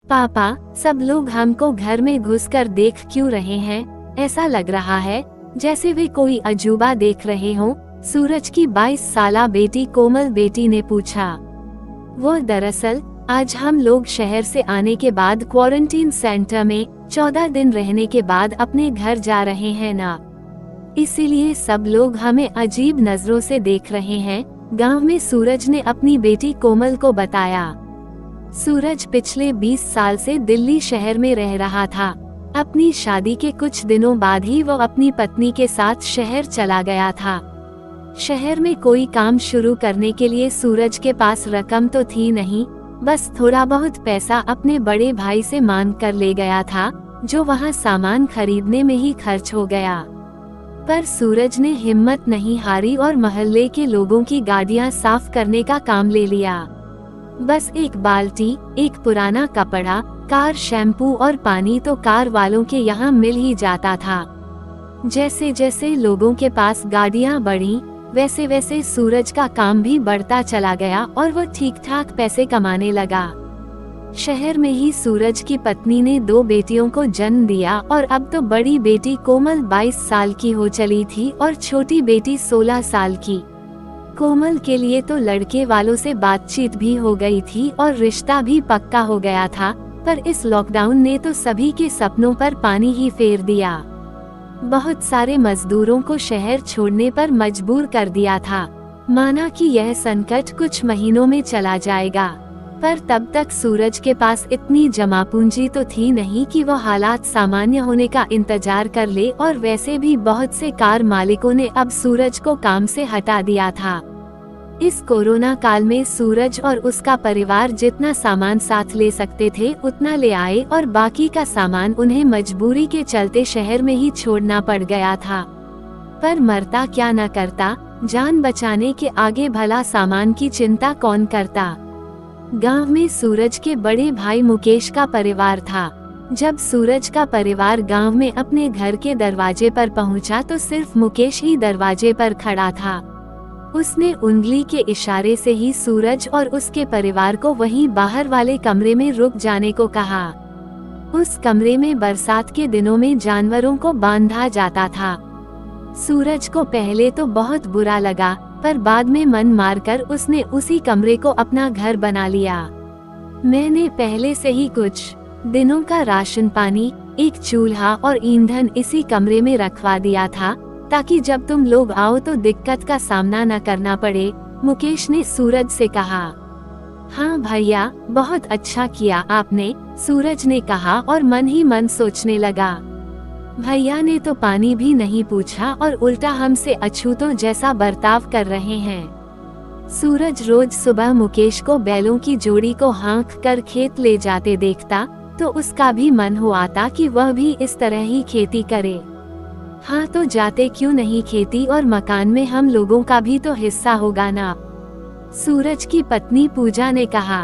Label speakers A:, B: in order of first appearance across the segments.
A: पापा, सब लोग हमको घर में घुसकर देख क्यों रहे हैं? ऐसा लग रहा है जैसे वे कोई अजूबा देख रहे हों। सूरज की 22 साला बेटी कोमल बेटी ने पूछा। वो दरअसल आज हम लोग शहर से आने के बाद क्वारंटीन सेंटर में 14 दिन रहने के बाद अपने घर जा रहे हैं ना, इसीलिए सब लोग हमें अजीब नजरों से देख रहे हैं, गांव में सूरज ने अपनी बेटी कोमल को बताया। सूरज पिछले 20 साल से दिल्ली शहर में रह रहा था। अपनी शादी के कुछ दिनों बाद ही वो अपनी पत्नी के साथ शहर चला गया था। शहर में कोई काम शुरू करने के लिए सूरज के पास रकम तो थी नहीं, बस थोड़ा बहुत पैसा अपने बड़े भाई से मांग कर ले गया था, जो वहाँ सामान खरीदने में ही खर्च हो गया। पर सूरज ने हिम्मत नहीं हारी और मोहल्ले के लोगों की गाड़ियाँ साफ करने का काम ले लिया। बस एक बाल्टी, एक पुराना कपड़ा, कार शैम्पू और पानी तो कार वालों के यहाँ मिल ही जाता था। जैसे जैसे लोगों के पास गाड़ियाँ बढ़ी, वैसे वैसे सूरज का काम भी बढ़ता चला गया और वो ठीक ठाक पैसे कमाने लगा। शहर में ही सूरज की पत्नी ने 2 बेटियों को जन्म दिया और अब तो बड़ी बेटी कोमल 22 साल की हो चली थी और छोटी बेटी 16 साल की। कोमल के लिए तो लड़के वालों से बातचीत भी हो गई थी और रिश्ता भी पक्का हो गया था, पर इस लॉकडाउन ने तो सभी के सपनों पर पानी ही फेर दिया। बहुत सारे मजदूरों को शहर छोड़ने पर मजबूर कर दिया था। माना कि यह संकट कुछ महीनों में चला जाएगा, पर तब तक सूरज के पास इतनी जमा पूंजी तो थी नहीं कि वो हालात सामान्य होने का इंतजार कर ले, और वैसे भी बहुत से कार मालिकों ने अब सूरज को काम से हटा दिया था। इस कोरोना काल में सूरज और उसका परिवार जितना सामान साथ ले सकते थे उतना ले आए और बाकी का सामान उन्हें मजबूरी के चलते शहर में ही छोड़ना पड़ गया था। पर मरता क्या न करता, जान बचाने के आगे भला सामान की चिंता कौन करता। गांव में सूरज के बड़े भाई मुकेश का परिवार था। जब सूरज का परिवार गांव में अपने घर के दरवाजे पर पहुंचा तो सिर्फ मुकेश ही दरवाजे पर खड़ा था। उसने उंगली के इशारे से ही सूरज और उसके परिवार को वहीं बाहर वाले कमरे में रुक जाने को कहा। उस कमरे में बरसात के दिनों में जानवरों को बांधा जाता था। सूरज को पहले तो बहुत बुरा लगा, पर बाद में मन मारकर उसने उसी कमरे को अपना घर बना लिया। मैंने पहले से ही कुछ दिनों का राशन पानी, एक चूल्हा और ईंधन इसी कमरे में रखवा दिया था, ताकि जब तुम लोग आओ तो दिक्कत का सामना न करना पड़े, मुकेश ने सूरज से कहा। हाँ भैया, बहुत अच्छा किया आपने, सूरज ने कहा और मन ही मन सोचने लगा। भैया ने तो पानी भी नहीं पूछा और उल्टा हमसे अछूतों जैसा बर्ताव कर रहे हैं। सूरज रोज सुबह मुकेश को बैलों की जोड़ी को हाँक कर खेत ले जाते देखता तो उसका भी मन हो आता कि वह भी इस तरह ही खेती करे। हाँ तो जाते क्यों नहीं, खेती और मकान में हम लोगों का भी तो हिस्सा होगा ना, सूरज की पत्नी पूजा ने कहा।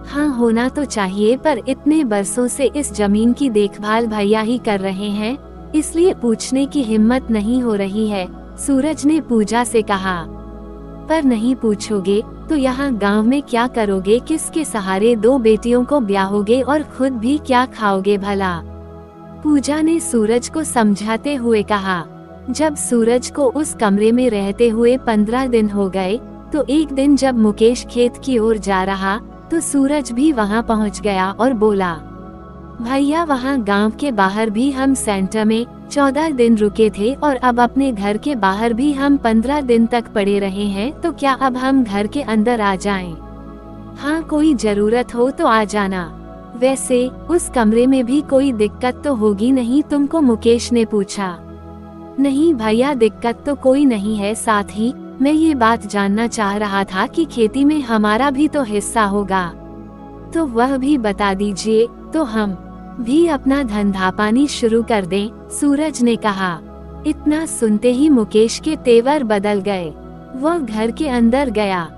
A: हाँ होना तो चाहिए, पर इतने बरसों से इस जमीन की देखभाल भैया ही कर रहे हैं, इसलिए पूछने की हिम्मत नहीं हो रही है, सूरज ने पूजा से कहा। पर नहीं पूछोगे तो यहाँ गांव में क्या करोगे, किसके सहारे 2 बेटियों को ब्याहोगे और खुद भी क्या खाओगे भला, पूजा ने सूरज को समझाते हुए कहा। जब सूरज को उस कमरे में रहते हुए 15 दिन हो गए तो एक दिन जब मुकेश खेत की ओर जा रहा तो सूरज भी वहां पहुंच गया और बोला, भैया वहां गांव के बाहर भी हम सेंटर में 14 दिन रुके थे और अब अपने घर के बाहर भी हम 15 दिन तक पड़े रहे हैं, तो क्या अब हम घर के अंदर आ जाएं? हाँ कोई जरूरत हो तो आ जाना, वैसे उस कमरे में भी कोई दिक्कत तो होगी नहीं तुमको, मुकेश ने पूछा। नहीं भैया दिक्कत तो कोई नहीं है, साथ ही मैं ये बात जानना चाह रहा था कि खेती में हमारा भी तो हिस्सा होगा, तो वह भी बता दीजिए तो हम भी अपना धंधा पानी शुरू कर दें, सूरज ने कहा। इतना सुनते ही मुकेश के तेवर बदल गए। वह घर के अंदर गया,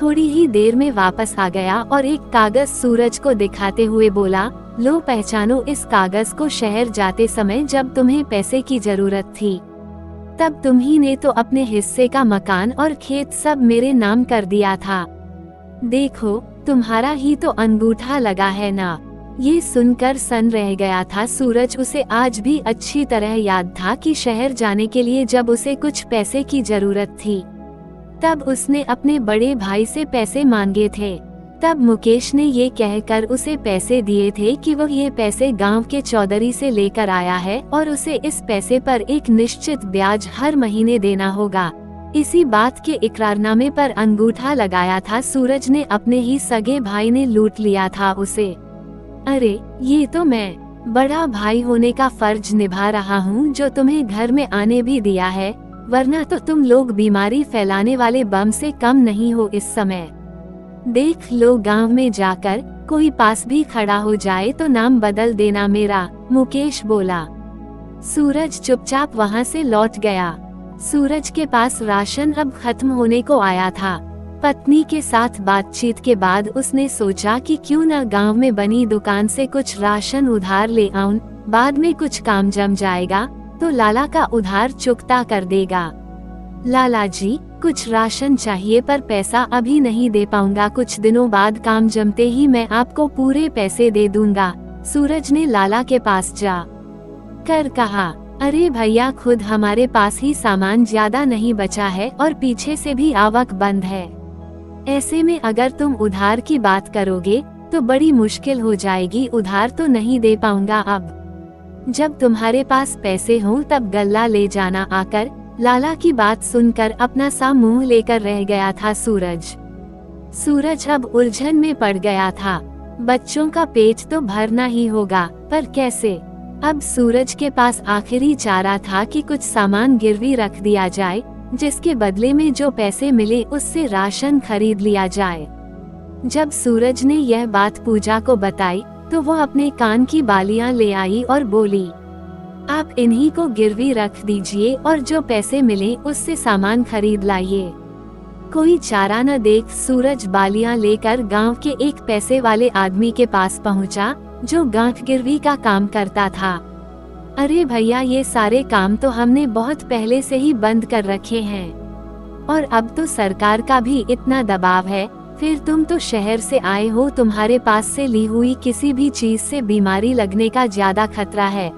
A: थोड़ी ही देर में वापस आ गया और एक कागज सूरज को दिखाते हुए बोला, लो पहचानो इस कागज को, शहर जाते समय जब तुम्हें पैसे की जरूरत थी तब तुम्ही ने तो अपने हिस्से का मकान और खेत सब मेरे नाम कर दिया था। देखो तुम्हारा ही तो अंगूठा लगा है ना, ये सुनकर सन रह गया था सूरज। उसे आज भी अच्छी तरह याद था कि शहर जाने के लिए जब उसे कुछ पैसे की जरूरत थी तब उसने अपने बड़े भाई से पैसे मांगे थे। तब मुकेश ने ये कहकर उसे पैसे दिए थे कि वो ये पैसे गांव के चौधरी से लेकर आया है और उसे इस पैसे पर एक निश्चित ब्याज हर महीने देना होगा। इसी बात के इकरारनामे पर अंगूठा लगाया था सूरज ने। अपने ही सगे भाई ने लूट लिया था उसे। अरे ये तो मैं बड़ा भाई होने का फर्ज निभा रहा हूँ जो तुम्हें घर में आने भी दिया है, वरना तो तुम लोग बीमारी फैलाने वाले बम से कम नहीं हो इस समय। देख लो गांव में जाकर कोई पास भी खड़ा हो जाए तो नाम बदल देना मेरा, मुकेश बोला। सूरज चुपचाप वहां से लौट गया। सूरज के पास राशन अब खत्म होने को आया था। पत्नी के साथ बातचीत के बाद उसने सोचा कि क्यों न गांव में बनी दुकान से कुछ राशन उधार ले आऊं, बाद में कुछ काम जम जाएगा तो लाला का उधार चुकता कर देगा। लाला जी कुछ राशन चाहिए पर पैसा अभी नहीं दे पाऊंगा, कुछ दिनों बाद काम जमते ही मैं आपको पूरे पैसे दे दूंगा, सूरज ने लाला के पास जा कर कहा। अरे भैया खुद हमारे पास ही सामान ज्यादा नहीं बचा है और पीछे से भी आवक बंद है। ऐसे में अगर तुम उधार की बात करोगे तो बड़ी मुश्किल हो जाएगी, उधार तो नहीं दे पाऊंगा अब। जब तुम्हारे पास पैसे हों तब गल्ला ले जाना आकर। लाला की बात सुनकर अपना सा मुंह लेकर रह गया था सूरज। सूरज अब उलझन में पड़ गया था। बच्चों का पेट तो भरना ही होगा, पर कैसे? अब सूरज के पास आखिरी चारा था कि कुछ सामान गिरवी रख दिया जाए, जिसके बदले में जो पैसे मिले उससे राशन खरीद लिया जाए। जब सूरज ने यह बात पूजा को बताई तो वो अपने कान की बालियां ले आई और बोली, आप इन्हीं को गिरवी रख दीजिए और जो पैसे मिले उससे सामान खरीद लाइए। कोई चारा न देख सूरज बालियां लेकर गांव के एक पैसे वाले आदमी के पास पहुंचा, जो गांठ गिरवी का काम करता था। अरे भैया ये सारे काम तो हमने बहुत पहले से ही बंद कर रखे हैं और अब तो सरकार का भी इतना दबाव है, फिर तुम तो शहर से आए हो, तुम्हारे पास से ली हुई किसी भी चीज से बीमारी लगने का ज्यादा खतरा है।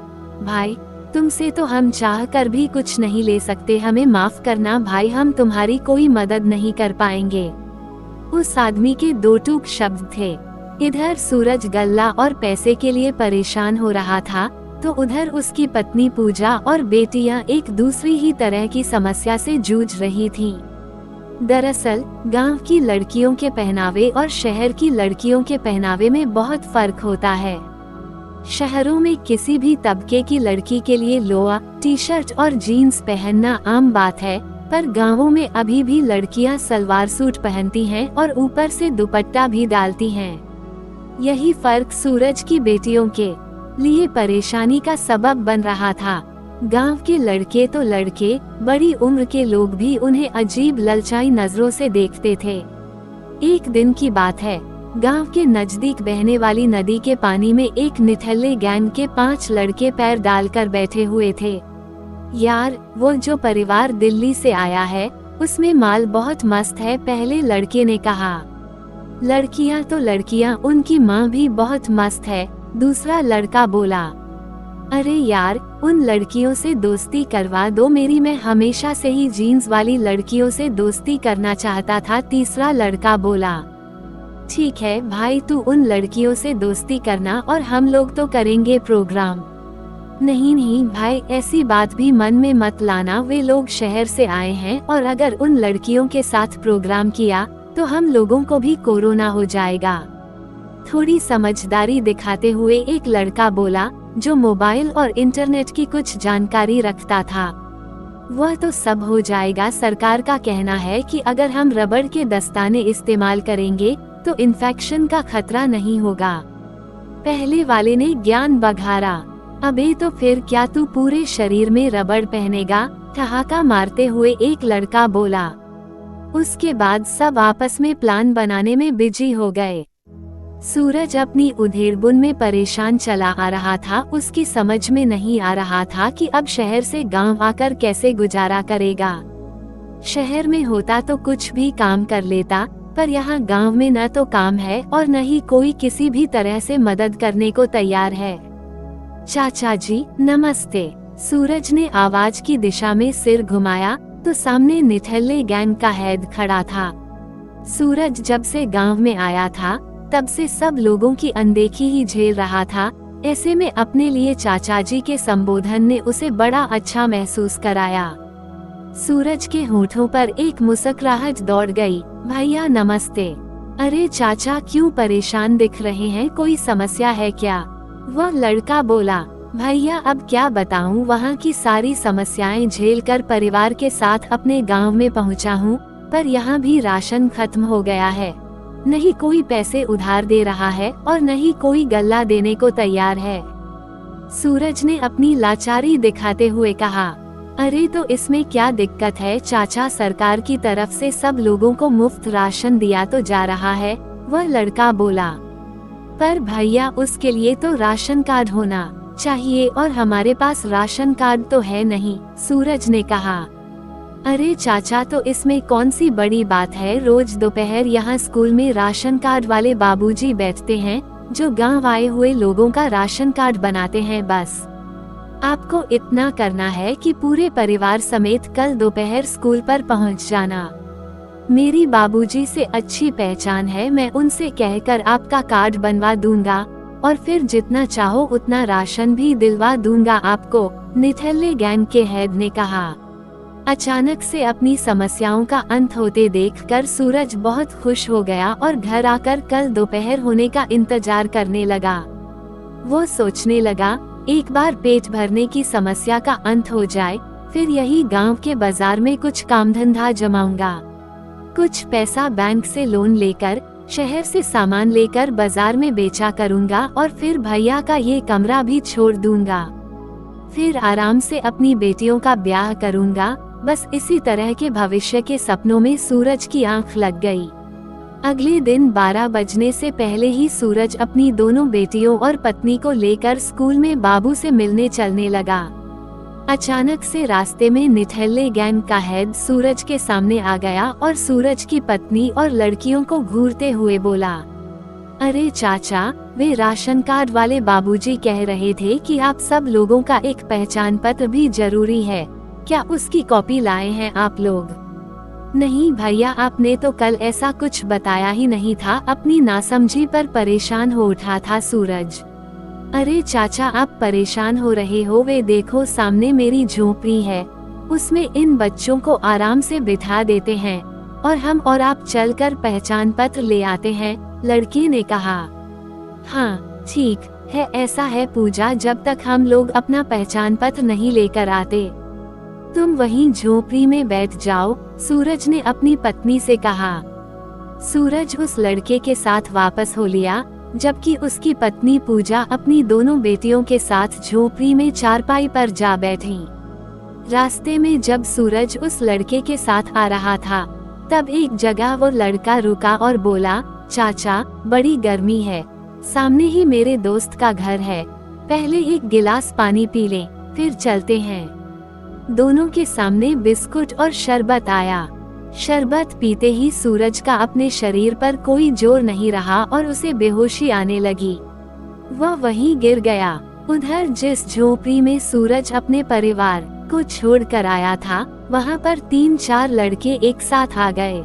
A: भाई तुमसे तो हम चाह कर भी कुछ नहीं ले सकते, हमें माफ करना भाई, हम तुम्हारी कोई मदद नहीं कर पाएंगे। उस आदमी के दो टूक शब्द थे। इधर सूरज गल्ला और पैसे के लिए परेशान हो रहा था तो उधर उसकी पत्नी पूजा और बेटियां एक दूसरी ही तरह की समस्या से जूझ रही थीं। दरअसल गांव की लड़कियों के पहनावे और शहर की लड़कियों के पहनावे में बहुत फर्क होता है। शहरों में किसी भी तबके की लड़की के लिए लोअर, टी-शर्ट और जीन्स पहनना आम बात है, पर गांवों में अभी भी लड़कियां सलवार सूट पहनती हैं और ऊपर से दुपट्टा भी डालती हैं। यही फर्क सूरज की बेटियों के लिए परेशानी का सबब बन रहा था। गांव के लड़के तो लड़के, बड़ी उम्र के लोग भी उन्हें अजीब ललचाई नजरों से देखते थे। एक दिन की बात है, गांव के नजदीक बहने वाली नदी के पानी में एक निठल्ले गैंग के 5 लड़के पैर डालकर बैठे हुए थे। यार वो जो परिवार दिल्ली से आया है उसमें माल बहुत मस्त है, पहले लड़के ने कहा। लड़कियां तो लड़कियां, उनकी माँ भी बहुत मस्त है, दूसरा लड़का बोला। अरे यार उन लड़कियों से दोस्ती करवा दो मेरी, मैं हमेशा से ही जीन्स वाली लड़कियों से दोस्ती करना चाहता था, तीसरा लड़का बोला। ठीक है भाई तू उन लड़कियों से दोस्ती करना और हम लोग तो करेंगे प्रोग्राम। नहीं नहीं भाई ऐसी बात भी मन में मत लाना, वे लोग शहर से आए हैं और अगर उन लड़कियों के साथ प्रोग्राम किया तो हम लोगों को भी कोरोना हो जाएगा। थोड़ी समझदारी दिखाते हुए एक लड़का बोला, जो मोबाइल और इंटरनेट की कुछ जानकारी रखता था। वह तो सब हो जाएगा, सरकार का कहना है कि अगर हम रबड़ के दस्ताने इस्तेमाल करेंगे तो इन्फेक्शन का खतरा नहीं होगा। पहले वाले ने ज्ञान बघारा। अबे तो फिर क्या तू पूरे शरीर में रबड़ पहनेगा, ठहाका मारते हुए एक लड़का बोला। उसके बाद सब आपस में प्लान बनाने में बिजी हो गए। सूरज अपनी उधेड़बुन में परेशान चला आ रहा था, उसकी समझ में नहीं आ रहा था कि अब शहर से गांव आकर कैसे गुजारा करेगा। शहर में होता तो कुछ भी काम कर लेता, पर यहाँ गांव में न तो काम है और न ही कोई किसी भी तरह से मदद करने को तैयार है। चाचा जी नमस्ते। सूरज ने आवाज की दिशा में सिर घुमाया तो सामने निठल्ले गैंग का हेड खड़ा था। सूरज जब से गांव में आया था तब से सब लोगों की अनदेखी ही झेल रहा था। ऐसे में अपने लिए चाचा जी के संबोधन ने उसे बड़ा अच्छा महसूस कराया। सूरज के होठों पर एक मुस्कुराहट दौड़ गई। भैया नमस्ते। अरे चाचा क्यों परेशान दिख रहे हैं, कोई समस्या है क्या? वह लड़का बोला। भैया अब क्या बताऊं, वहाँ की सारी समस्याएं झेलकर परिवार के साथ अपने गांव में पहुंचा हूँ, पर यहाँ भी राशन खत्म हो गया है। नहीं कोई पैसे उधार दे रहा है और नहीं कोई गल्ला देने को तैयार है। सूरज ने अपनी लाचारी दिखाते हुए कहा। अरे तो इसमें क्या दिक्कत है चाचा, सरकार की तरफ से सब लोगों को मुफ्त राशन दिया तो जा रहा है, वह लड़का बोला। पर भैया उसके लिए तो राशन कार्ड होना चाहिए और हमारे पास राशन कार्ड तो है नहीं, सूरज ने कहा। अरे चाचा तो इसमें कौन सी बड़ी बात है, रोज दोपहर यहाँ स्कूल में राशन कार्ड वाले बाबूजी बैठते हैं जो गांव आए हुए लोगों का राशन कार्ड बनाते हैं। बस आपको इतना करना है कि पूरे परिवार समेत कल दोपहर स्कूल पर पहुँच जाना। मेरी बाबूजी से अच्छी पहचान है, मैं उनसे कहकर आपका कार्ड बनवा दूंगा और फिर जितना चाहो उतना राशन भी दिलवा दूंगा आपको, निठल्ले गैंग के हेड ने कहा। अचानक से अपनी समस्याओं का अंत होते देखकर सूरज बहुत खुश हो गया और घर आकर कल दोपहर होने का इंतजार करने लगा। वो सोचने लगा, एक बार पेट भरने की समस्या का अंत हो जाए, फिर यही गांव के बाजार में कुछ काम धंधा जमाऊंगा। कुछ पैसा बैंक से लोन लेकर शहर से सामान लेकर बाजार में बेचा करूंगा और फिर भैया का ये कमरा भी छोड़ दूंगा। फिर आराम से अपनी बेटियों का ब्याह करूंगा। बस इसी तरह के भविष्य के सपनों में सूरज की आंख लग गई। अगले दिन 12 बजने से पहले ही सूरज अपनी दोनों बेटियों और पत्नी को लेकर स्कूल में बाबू से मिलने चलने लगा। अचानक से रास्ते में निठल्ले गैंग का हेड सूरज के सामने आ गया और सूरज की पत्नी और लड़कियों को घूरते हुए बोला। अरे चाचा, वे राशन कार्ड वाले बाबूजी कह रहे थे कि आप सब लोगों का एक पहचान पत्र भी जरूरी है, क्या उसकी कॉपी लाए हैं आप लोग? नहीं भैया, आपने तो कल ऐसा कुछ बताया ही नहीं था, अपनी नासमझी पर परेशान हो उठा था सूरज। अरे चाचा आप परेशान हो रहे हो, वे देखो सामने मेरी झोपड़ी है, उसमें इन बच्चों को आराम से बिठा देते हैं और हम और आप चलकर पहचान पत्र ले आते हैं, लड़की ने कहा। हाँ ठीक है, ऐसा है पूजा, जब तक हम लोग अपना पहचान पत्र नहीं लेकर आते तुम वहीं झोपड़ी में बैठ जाओ, सूरज ने अपनी पत्नी से कहा। सूरज उस लड़के के साथ वापस हो लिया, जबकि उसकी पत्नी पूजा अपनी दोनों बेटियों के साथ झोपड़ी में चारपाई पर जा बैठी। रास्ते में जब सूरज उस लड़के के साथ आ रहा था, तब एक जगह वो लड़का रुका और बोला, चाचा बड़ी गर्मी है, सामने ही मेरे दोस्त का घर है, पहले एक गिलास पानी पी लें, फिर चलते हैं। दोनों के सामने बिस्कुट और शरबत आया। शरबत पीते ही सूरज का अपने शरीर पर कोई जोर नहीं रहा और उसे बेहोशी आने लगी। वह वहीं गिर गया। उधर जिस झोपड़ी में सूरज अपने परिवार को छोड़कर आया था, वहां पर 3-4 लड़के एक साथ आ गए।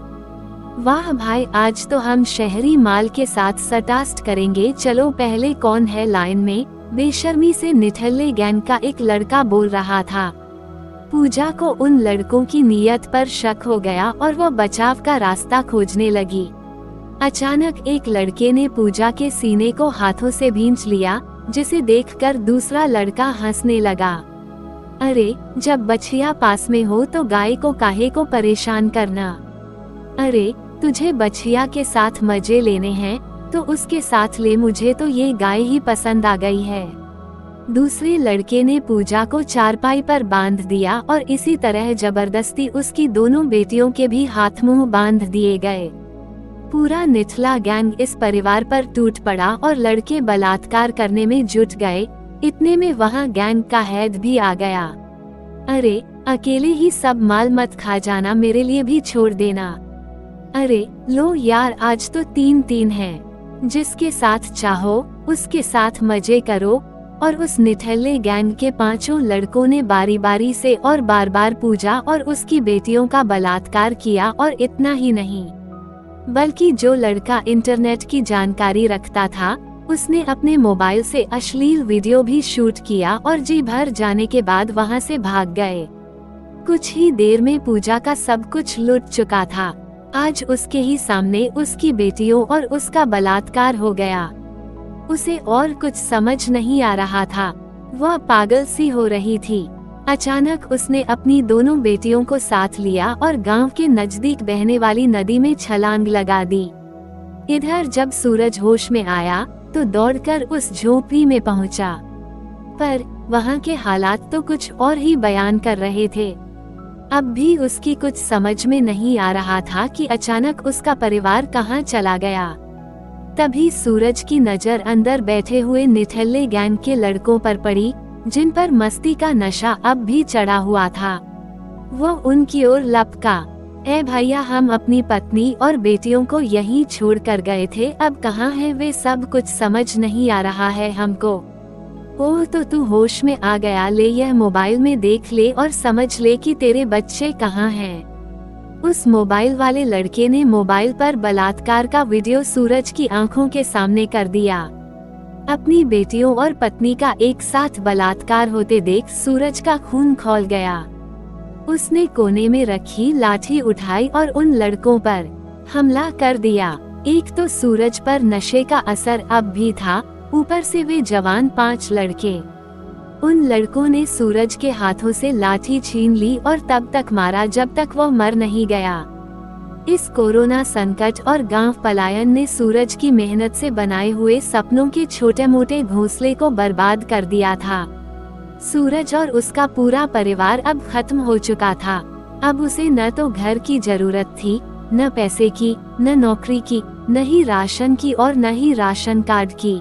A: वाह भाई, आज तो हम शहरी माल के साथ सटास्ट करेंगे, चलो पहले कौन है लाइन में, बेशर्मी से निठल्ले गैंग का एक लड़का बोल रहा था। पूजा को उन लड़कों की नीयत पर शक हो गया और वह बचाव का रास्ता खोजने लगी। अचानक एक लड़के ने पूजा के सीने को हाथों से भींच लिया, जिसे देखकर दूसरा लड़का हंसने लगा। अरे, जब बछिया पास में हो तो गाय को काहे को परेशान करना। अरे, तुझे बछिया के साथ मजे लेने हैं तो उसके साथ ले, मुझे तो ये गाय ही पसंद आ गई है। दूसरे लड़के ने पूजा को चारपाई पर बांध दिया और इसी तरह जबरदस्ती उसकी दोनों बेटियों के भी हाथ मुंह बांध दिए गए। पूरा निठला गैंग इस परिवार पर टूट पड़ा और लड़के बलात्कार करने में जुट गए। इतने में वहां गैंग का हेड भी आ गया। अरे, अकेले ही सब माल मत खा जाना, मेरे लिए भी छोड़ देना। अरे लो यार, आज तो 3-3 है। जिसके साथ चाहो उसके साथ मजे करो। और उस निठल्ले गैंग के 5 लड़कों ने बारी बारी से और बार बार पूजा और उसकी बेटियों का बलात्कार किया। और इतना ही नहीं, बल्कि जो लड़का इंटरनेट की जानकारी रखता था, उसने अपने मोबाइल से अश्लील वीडियो भी शूट किया और जी भर जाने के बाद वहां से भाग गए। कुछ ही देर में पूजा का सब कुछ लुट चुका था। आज उसके ही सामने उसकी बेटियों और उसका बलात्कार हो गया। उसे और कुछ समझ नहीं आ रहा था, वह पागल सी हो रही थी। अचानक उसने अपनी दोनों बेटियों को साथ लिया और गांव के नजदीक बहने वाली नदी में छलांग लगा दी। इधर जब सूरज होश में आया तो दौड़कर उस झोपड़ी में पहुंचा, पर वहां के हालात तो कुछ और ही बयान कर रहे थे। अब भी उसकी कुछ समझ में नहीं आ रहा था कि अचानक उसका परिवार कहां चला गया। तभी सूरज की नजर अंदर बैठे हुए निठल्ले गैंग के लड़कों पर पड़ी, जिन पर मस्ती का नशा अब भी चढ़ा हुआ था। वो उनकी ओर लपका, ए भैया, हम अपनी पत्नी और बेटियों को यहीं छोड़ कर गए थे, अब कहाँ है वे, सब कुछ समझ नहीं आ रहा है हमको। ओह, तो तू होश में आ गया, ले यह मोबाइल में देख ले और समझ ले कि तेरे बच्चे कहाँ हैं। उस मोबाइल वाले लड़के ने मोबाइल पर बलात्कार का वीडियो सूरज की आंखों के सामने कर दिया। अपनी बेटियों और पत्नी का एक साथ बलात्कार होते देख सूरज का खून खौल गया। उसने कोने में रखी लाठी उठाई और उन लड़कों पर हमला कर दिया। एक तो सूरज पर नशे का असर अब भी था, ऊपर से वे जवान 5 लड़के। उन लड़कों ने सूरज के हाथों से लाठी छीन ली और तब तक मारा जब तक वो मर नहीं गया। इस कोरोना संकट और गांव पलायन ने सूरज की मेहनत से बनाए हुए सपनों के छोटे मोटे घोंसले को बर्बाद कर दिया था। सूरज और उसका पूरा परिवार अब खत्म हो चुका था। अब उसे न तो घर की जरूरत थी, न पैसे की, न नौकरी की, न ही राशन की और न ही राशन कार्ड की।